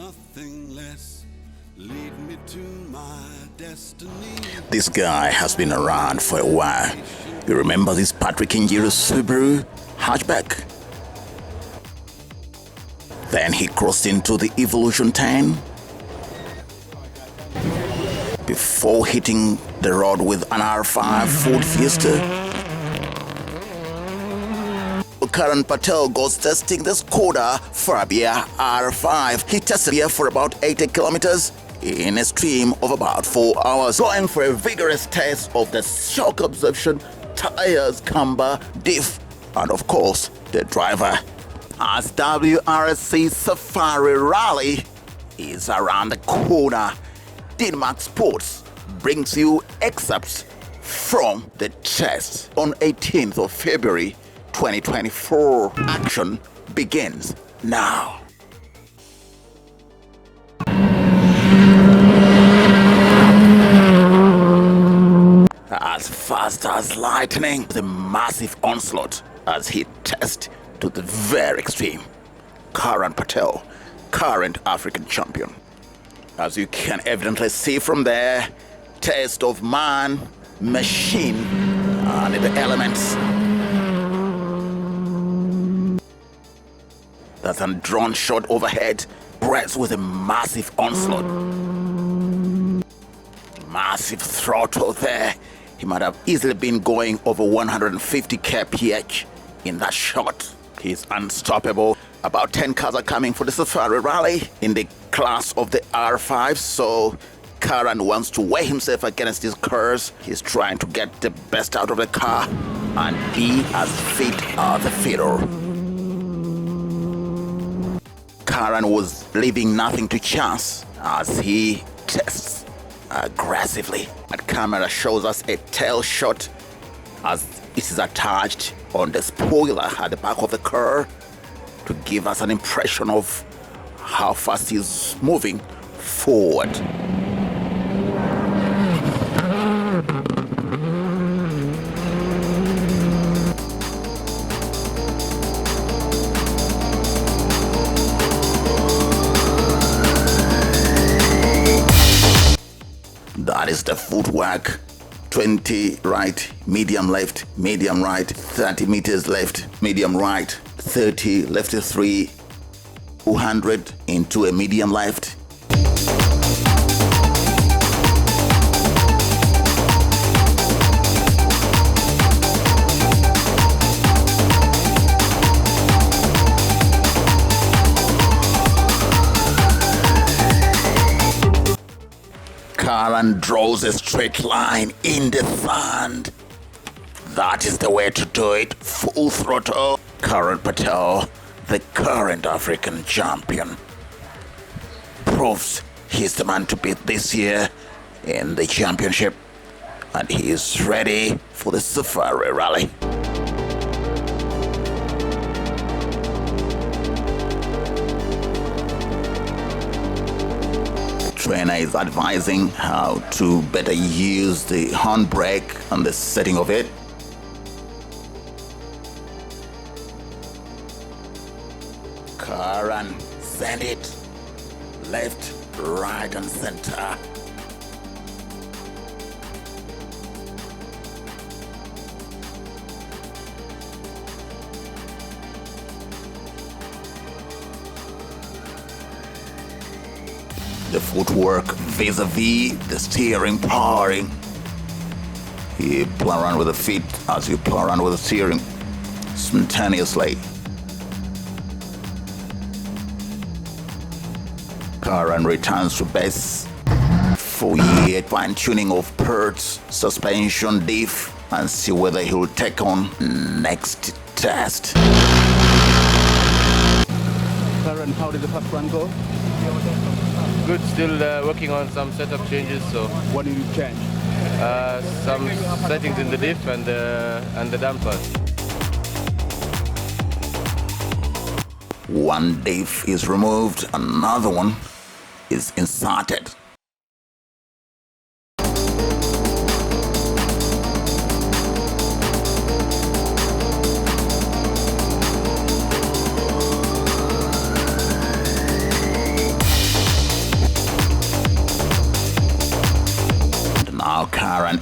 nothing less. Lead me to my destiny. This guy has been around for a while. You remember this Patrick Injiro Subaru hatchback? Then he crossed into the Evolution 10 before hitting the road with an R5 Ford Fiesta. Karan Patel goes testing the Skoda FABIA R5. He tested here for about 80 kilometers in a stream of about 4 hours, going for a vigorous test of the shock absorption, tires, camber, diff, and of course, the driver. As WRC Safari Rally is around the corner, Denmark Sports brings you excerpts from the test on 18th of February 2024. Action begins now. As fast as lightning, the massive onslaught as he tests to the very extreme. Karan Patel, current African champion. As you can evidently see from there, test of man, machine, and the elements. That's a drone shot overhead, pressed with a massive onslaught. Massive throttle there. He might have easily been going over 150 kph in that shot. He's unstoppable. About 10 cars are coming for the Safari Rally in the class of the R5, so Karan wants to weigh himself against these cars. He's trying to get the best out of the car and be as fit as a fiddle. Karan was leaving nothing to chance as he tests aggressively. That camera shows us a tail shot as it is attached on the spoiler at the back of the car to give us an impression of how fast he's moving forward. That is the footwork. 20 right, medium left, medium right, 30 meters left, medium right, 30 left to 3, 200 into a medium left. Karan draws a straight line in the sand. That is the way to do it. Full throttle. Karan Patel, the current African champion, proves he's the man to beat this year in the championship, and he is ready for the Safari Rally. Trainer is advising how to better use the handbrake and the setting of it. Karan, send it. Left, right, and center. The footwork vis-a-vis the steering powering. You plow around with the feet as you plow around with the steering spontaneously. Karan returns to base for yet fine-tuning of perts, suspension, diff, and see whether he will take on next test. Karan, how did the first run go? Good, still working on some setup changes. So What did you change? some settings in the diff and the dampers. One diff is removed, another one is inserted.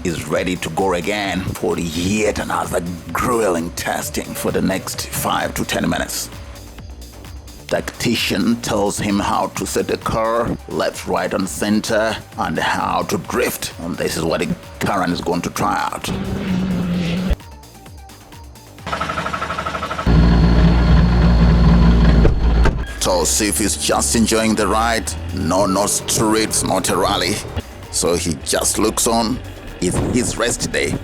is ready to go again for yet another grueling testing for the next 5 to 10 minutes. Tactician tells him how to set the car left, right, and center, and how to drift. And this is what Karan is going to try out. So Sif is just enjoying the ride. No streets, not a rally. So he just looks on. It's his rest day.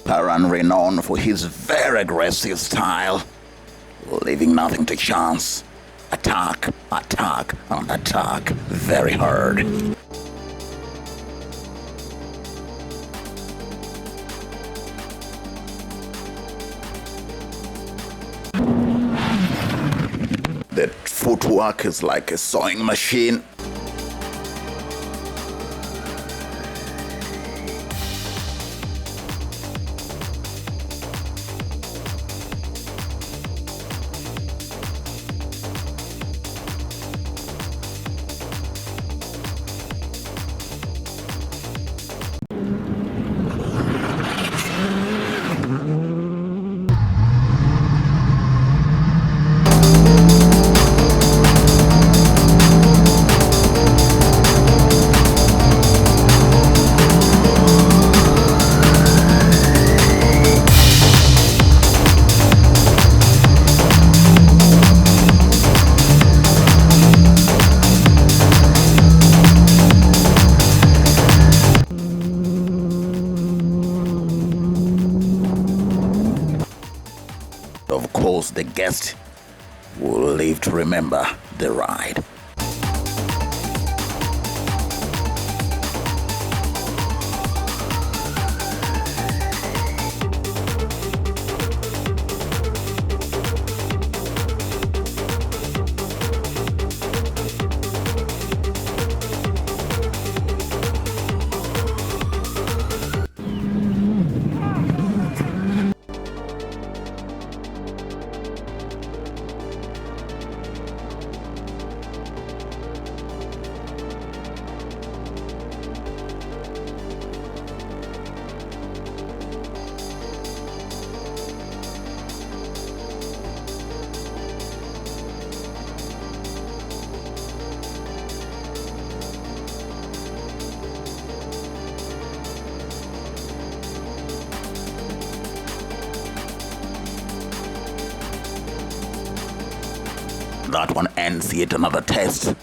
Karan, renowned for his very aggressive style, leaving nothing to chance. Attack, attack, and attack very hard. The footwork is like a sewing machine. Of course, the guest will live to remember the ride. That one ends yet another test.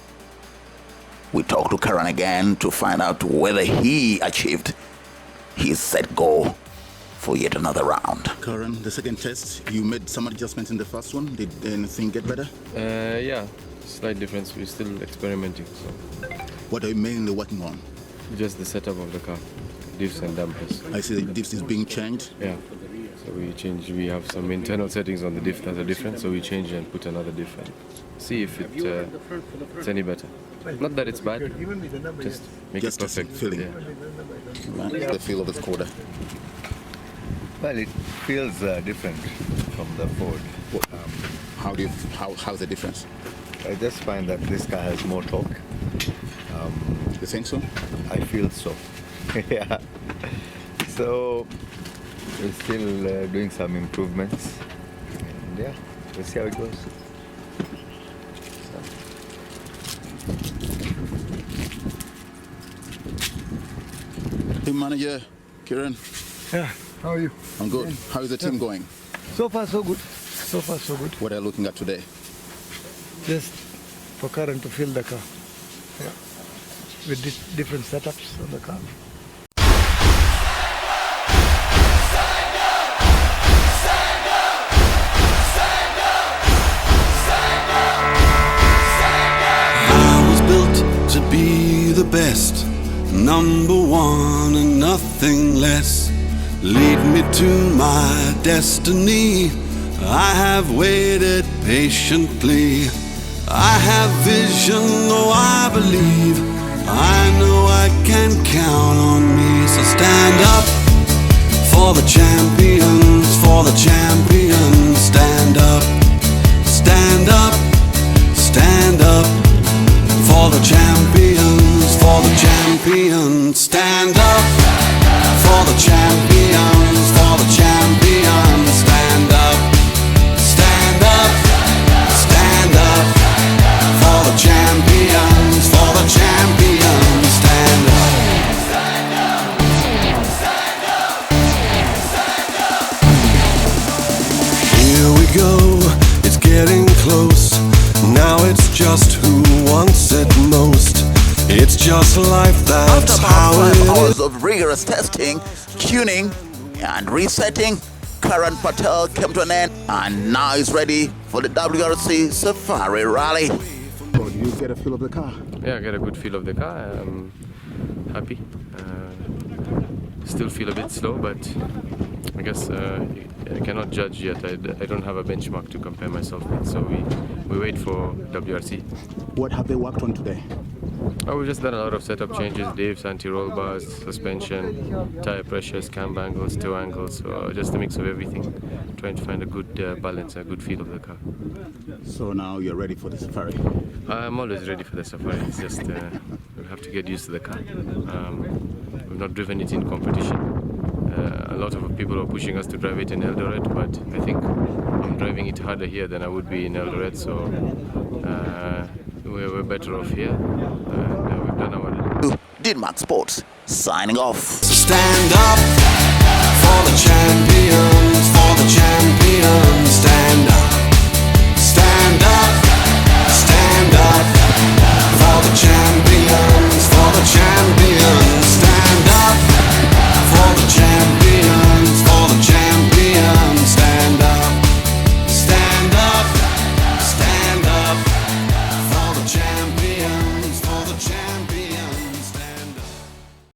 We talk to Karan again to find out whether he achieved his set goal for yet another round. Karan, the second test, you made some adjustments in the first one. Did anything get better? Yeah, slight difference. We're still experimenting. So What are you mainly working on? just the setup of the car, diffs and dampers. I see the diffs is being changed. Yeah. So we change. We have some internal settings on the diff that are different. So we change and put another diff and see if it's any better. Not that it's bad. Just make Just it perfect. feeling. Yeah. The feel of the Skoda. Well, it feels different from the Ford. How's the difference? I just find that this car has more torque. You think so? I feel so. Yeah. So we're still doing some improvements. And yeah, we'll see how it goes. Team manager, Karan. Yeah, how are you? I'm good. How is the team going? So far, so good. So far, so good. What are you looking at today? Just for Karan to fill the car. Yeah. With different setups on the car. I was built to be the best, number one and nothing less. lead me to my destiny. I have waited patiently. I have vision, though I believe. I know I can count on me. So stand up for the champions, for the champions. Stand up, stand up, stand up for the champions, for the champions. Stand up for the champions, for the champions. Stand up, stand up, stand up for the champions, for the champions. Stand up. Here we go, it's getting close. Now it's just who wants it most. It's just life, that's After how about it 5 is. hours of rigorous testing, tuning, and resetting, Karan PATEL came to an end and now is ready for the WRC Safari Rally. Oh, do you get a feel of the car? Yeah, I get a good feel of the car. I'm happy. Still feel a bit slow, but I guess I cannot judge yet. I don't have a benchmark to compare myself with, so we wait for WRC. What have they worked on today? Oh, we've just done a lot of setup changes, diffs, anti-roll bars, suspension, tire pressures, cam angles, toe angles, so just a mix of everything, trying to find a good balance, a good feel of the car. So now you're ready for the safari. I'm always ready for the safari. It's just we have to get used to the car. We've not driven it in competition. A lot of people are pushing us to drive it in Eldoret, but I think I'm driving it harder here than I would be in Eldoret, so we're better off here. We've done our... Denmark Sports, signing off. Stand up for the champions, for the champions.